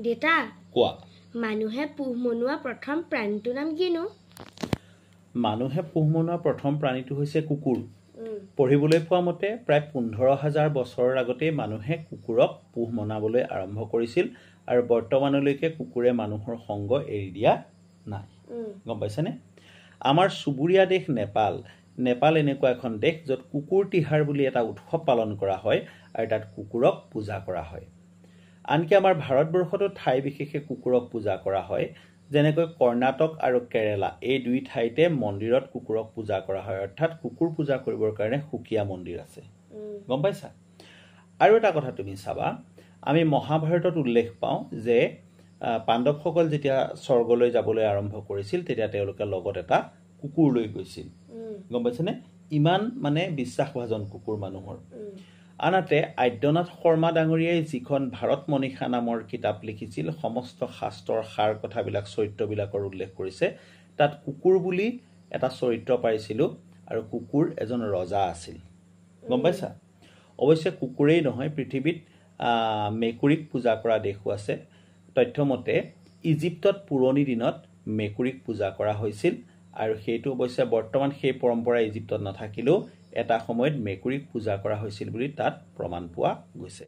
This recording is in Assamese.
দেতা কোৱা মানুহে পুহ মনোৱা প্ৰথম প্ৰাণীটোৰ নাম কিনো মানুহে পুহ মনোৱা প্ৰথম প্ৰাণীটো হৈছে কুকুৰ পঢ়িবলৈ পোৱা মতে প্ৰায় 15,000 বছৰৰ আগতে মানুহে কুকুৰক পুহ মনাবলৈ আৰম্ভ কৰিছিল আৰু বৰ্তমানলৈকে কুকুৰে মানুহৰ সংগ এৰি দিয়া নাই গম পাইছানে আমাৰ চুবুৰীয়া দেশ নেপাল এনেকুৱা এখন দেশ য'ত কুকুৰ তিহাৰ বুলি এটা উৎসৱ পালন কৰা হয় আৰু তাত কুকুৰক পূজা কৰা হয় আনকি আমাৰ ভাৰতবৰ্ষতো ঠাই বিশেষে কুকুৰক পূজা কৰা হয় যেনেকৈ কৰ্ণাটক আৰু কেৰেলা এই দুই ঠাইতে মন্দিৰত কুকুৰক পূজা কৰা হয় অৰ্থাৎ কুকুৰ পূজা কৰিবৰ কাৰণে সুকীয়া মন্দিৰ আছে গম পাইছা আৰু এটা কথা তুমি চাবা আমি মহাভাৰতত উল্লেখ পাওঁ যে পাণ্ডৱসকল যেতিয়া স্বৰ্গলৈ যাবলৈ আৰম্ভ কৰিছিল তেতিয়া তেওঁলোকে লগত এটা কুকুৰ লৈ গৈছিল গম পাইছানে ইমান মানে বিশ্বাসভাজন কুকুৰ মানুহৰ আনহাতে আদ্যনাথ শৰ্মা ডাঙৰীয়াই যিখন ভাৰত মনীষা নামৰ কিতাপ লিখিছিল সমস্ত শাস্ত্ৰৰ সাৰ কথাবিলাক চৰিত্ৰবিলাকৰ উল্লেখ কৰিছে তাত কুকুৰ বুলি এটা চৰিত্ৰ পাইছিলোঁ আৰু কুকুৰ এজন ৰজা আছিল গম পাইছা অৱশ্যে কুকুৰেই নহয় পৃথিৱীত মেকুৰীক পূজা কৰা দেশো আছে তথ্যমতে ইজিপ্তত পুৰণি দিনত মেকুৰীক পূজা কৰা হৈছিল আৰু সেইটো অৱশ্যে বৰ্তমান সেই পৰম্পৰা ইজিপ্তত নাথাকিলেও এটা সময়ত মেকুৰীক পূজা কৰা হৈছিল বুলি তাত প্ৰমাণ পোৱা গৈছে